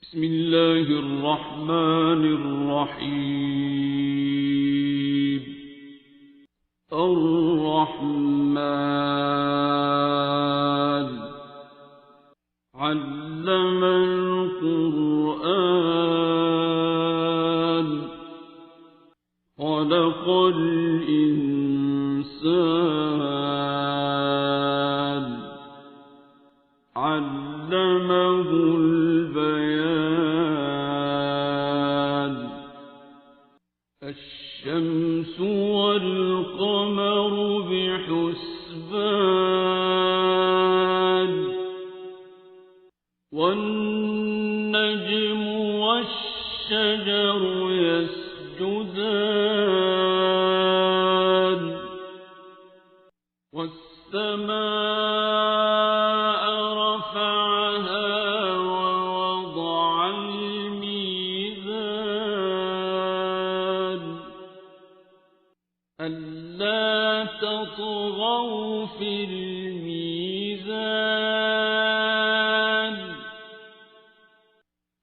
بسم الله الرحمن الرحيم. الرحمن علم القرآن خلق الإنسان علمه البيان. الشمس والقمر بحسبان والنجم والشجر يسجدان والسماء رفعها ووضع الميزان ألا تطغوا في الميزان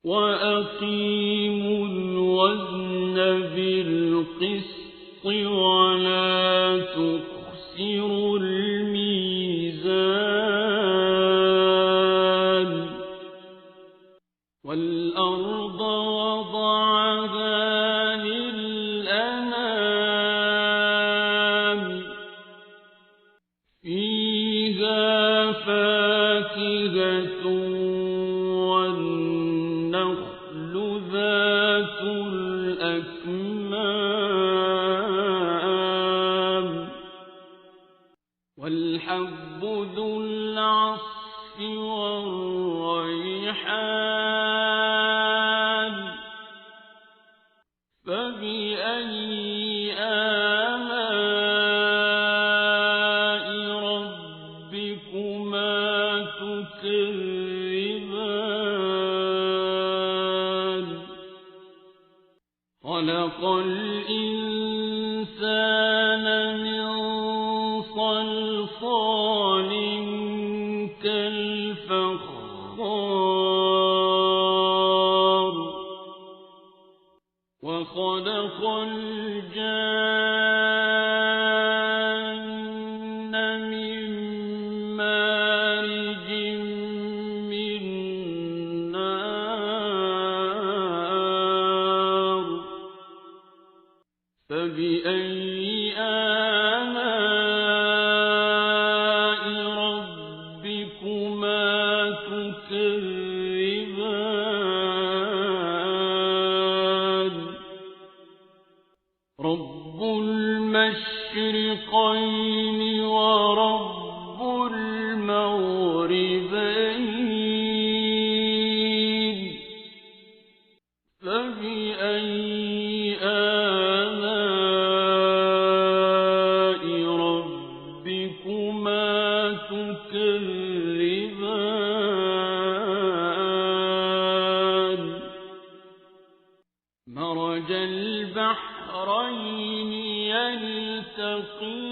وأقيموا الوزن بالقسط ولا تخسروا الميزان. والأرض وضعها للأنام فيها فاكهة والنخل ذات الأكمام والحب ذو العصف والريحان فبأي آلاء ربكما تكذبان. خلق الإنسان من صلصال كالفخار وخلق الجان من مارج من نار فبأي آلاء ربكما تكذبان. رب المشرقين ورب المغربين فبأي آلاء ربكما تكذبان. مرج البحرين يلتقيان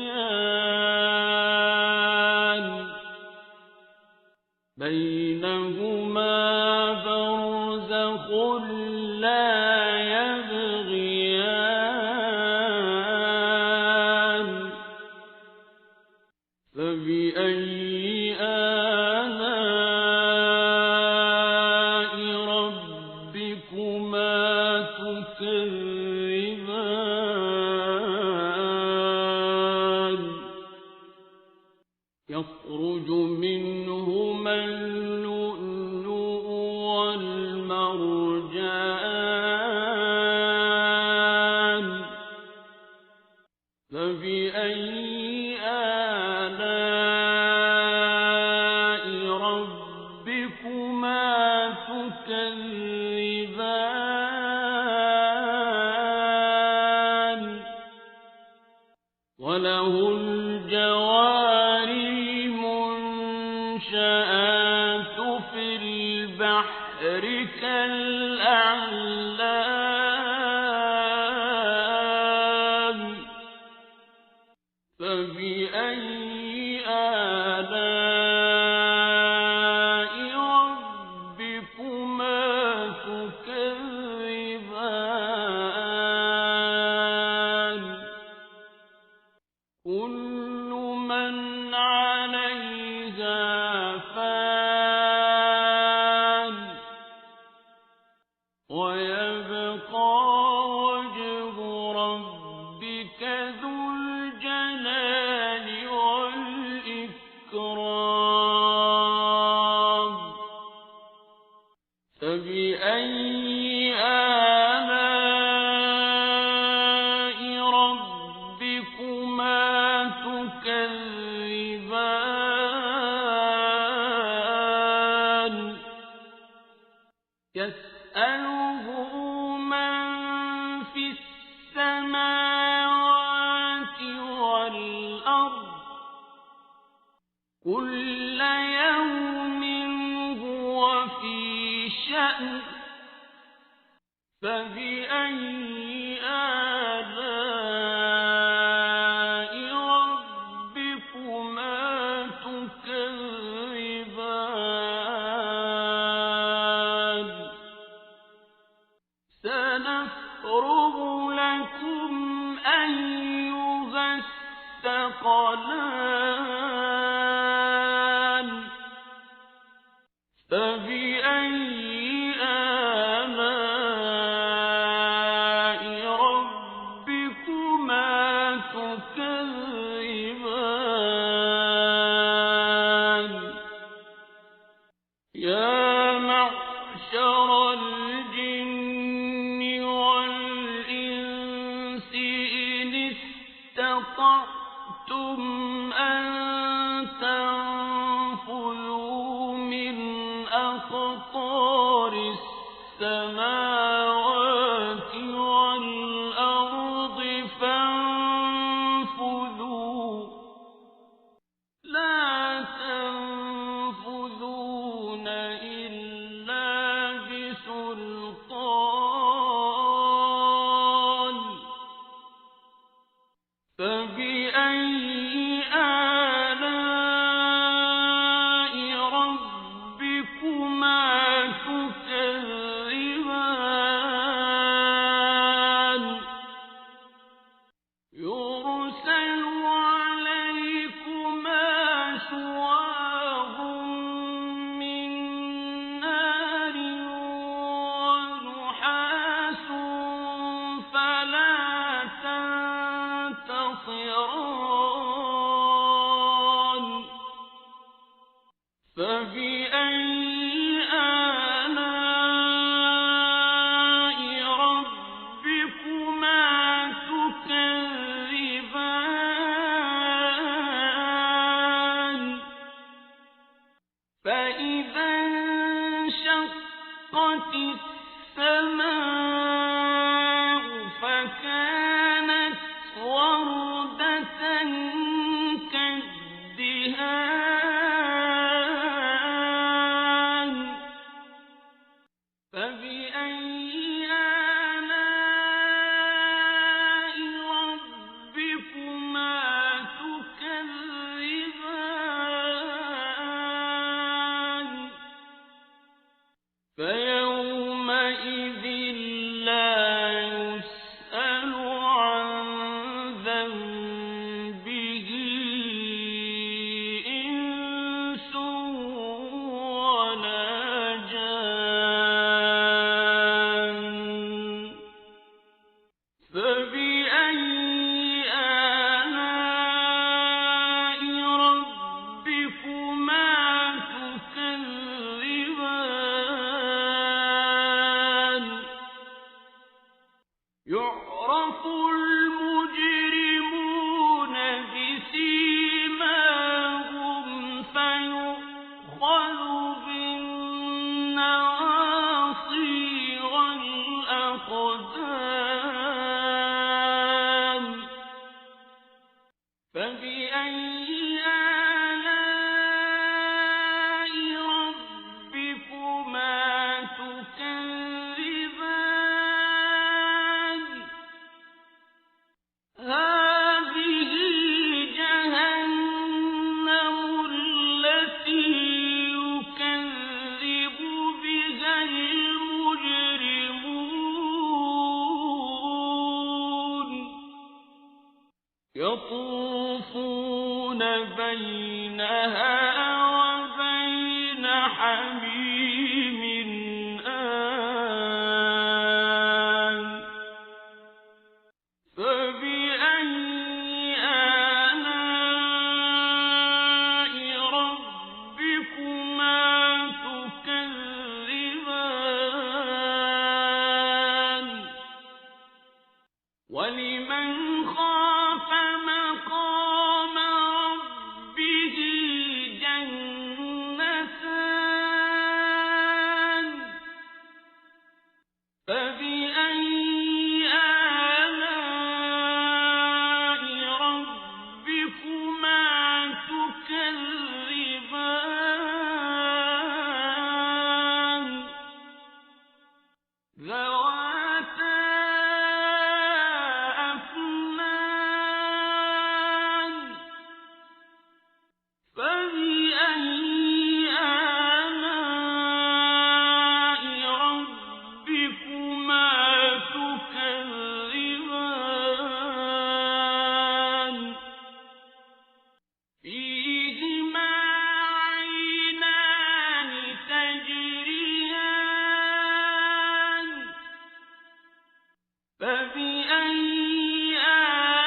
بينهما برزخ لا يبغيان فبأي آلاء ربكما تكذبان. يخرج منهما اللؤلؤ والمرجان فبأي آلاء ربكما تكذبان. وله الجوار المنشآت في البحر كالأعلام فبأي آلاء ربكما ويبقى وجه ربك ذو الجلال والإكرام فبأي آلاء ربكما تكذبان يسأله من في السماوات والأرض كل يوم هو في شأن فبأي آلاء ربكما تكذبان سنفرغ لكم أيها الثقلان فبأي آلاء ربكما تكذبان يا معشر الجن والإنس إن استطعتم أن تنفذوا من أقطار السماوات والأرض فانفذوا لا تنفذون إلا بسلطان فبأي آلاء ربكما تكذبان يرسل عليكما شواظ من نار ونحاس فلا تنتصران فبأي آلاء ربكما تكذبان فإذا انشقت السماء فكانت وردة كالدهان فبأي آلاء ربكما تكذبان فيومئذ لا يسأل عن ذنبه إنس ولا جان فبأي آلاء ربكما تكذبان يعرف المجرمون بسيماهم فيؤخذ بالنواصي والأقدام فبأي آلاء ربكما تكذبان هذه جهنم التي يكذب بها المجرمون يطوفون بينها وبين حميم آن وَلِمَنْ خَافَ مَقَامَ رَبِّهِ جَنَّتَانِ فَبِأَيِّ آلَاءِ رَبِّكُمَا تُكَذِّبَانِ ذَوَاتَا أَفْنَانٍ فَبِأَيِّ آلَاءِ رَبِّكُمَا تُكَذِّبَانِ فِيهِمَا عَيْنَانِ تَجْرِيَانِ فَبِأَيِّ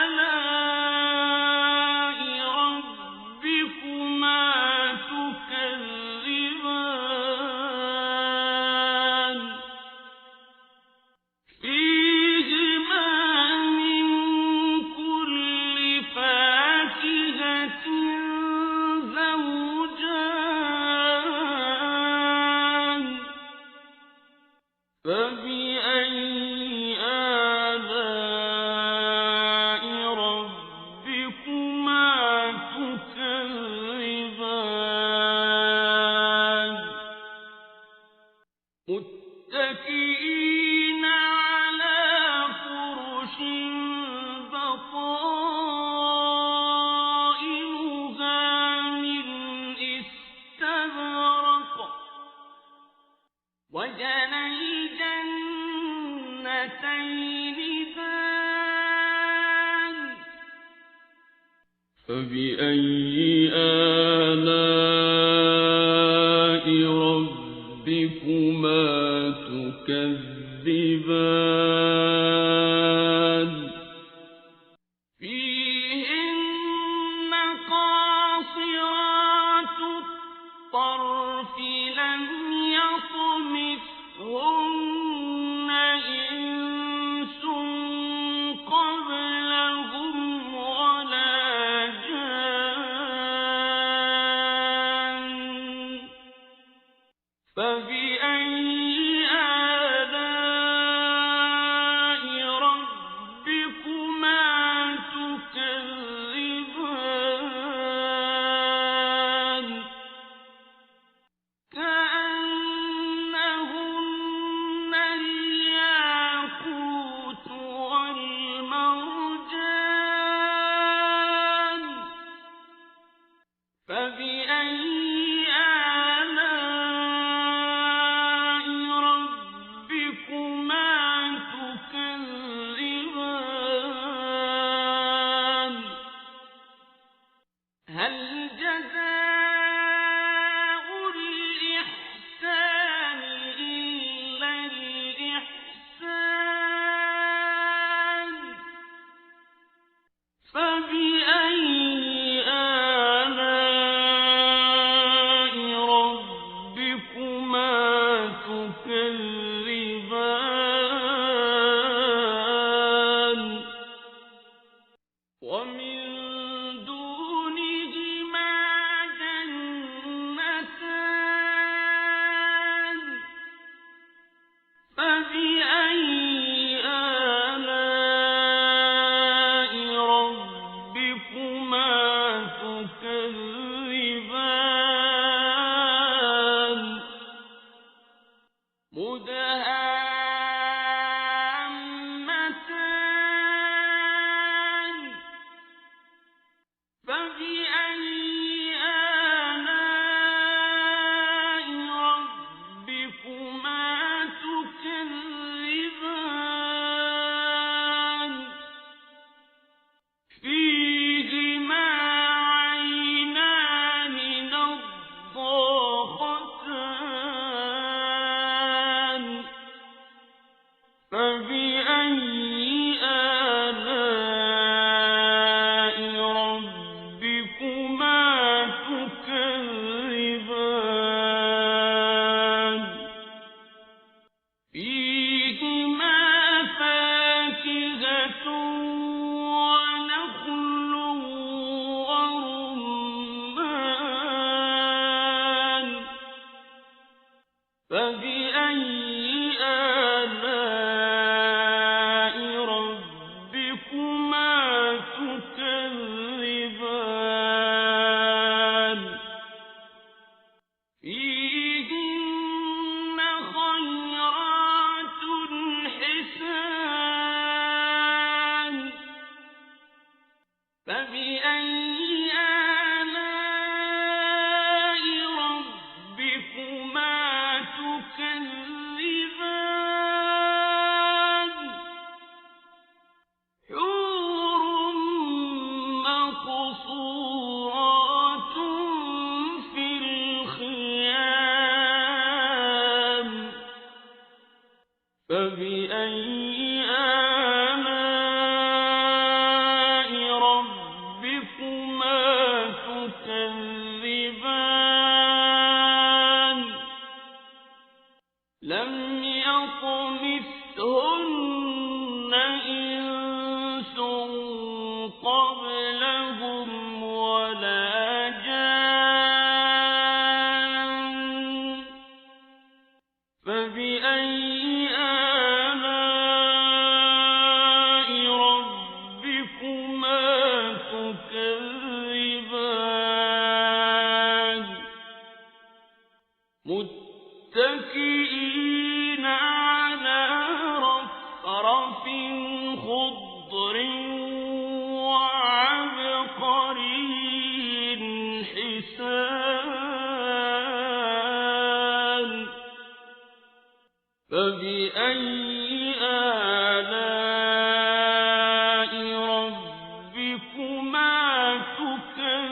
آلَاءِ رَبِّكُمَا تُكَذِّبَانِ فِيهِمَا مِن كُلِّ فَاكِهَةٍ زَوْجَانِ فَبِأَيِّ آلَاءِ رَبِّكُمَا تُكَذِّبَانِ مُتَّكِئِينَ عَلَى فُرُشٍ بَطَائِنُهَا مِنْ إِسْتَبْرَقٍ وَجَنَى الْجَنَّتَيْنِ دَانٍ فَبِأَيِّ آلَاءِ رَبِّكُمَا تُكَذِّبَانِ فِيهِنَّ قَاصِرَاتُ الطَّرْفِ لَمْ يَطْمِثْهُنَّ إِنسٌ قَبْلَهُمْ وَلَا جَانٌّ فَبِأَيِّ آلَاءِ رَبِّكُمَا تُكَذِّبَانِ كَأَنَّهُنَّ الْيَاقُوتُ وَالْمَرْجَانُ فَبِأَيِّ آلَاءِ رَبِّكُمَا تُكَذِّبَانِ هَلْ جَزَاءُ الْإِحْسَانِ إِلَّا الْإِحْسَانُ فَبِأَيِّ آلَاءِ رَبِّكُمَا تُكَذِّبَانِ وَمِن دُونِهِمَا جَنَّتَانِ فَبِأَيِّ آلَاءِ رَبِّكُمَا تُكَذِّبَانِ مُدْهَامَّتَانِ فَبِأَيِّ آلَاءِ رَبِّكُمَا تُكَذِّبَانِ فِيهِمَا عَيْنَانِ نَضَّاخَتَانِ فَبِأَيِّ آلَاءِ رَبِّكُمَا تُكَذِّبَانِ فِيهِمَا فَاكِهَةٌ فبأي آلاء ربكما تكذبان لم يطمثهن إنس قبلهم ولا جان فبأي آلاء ربكما تكذبان متكئين على رفرف خضر وعبقري حسان فبأي آلاء ربكما تكذبان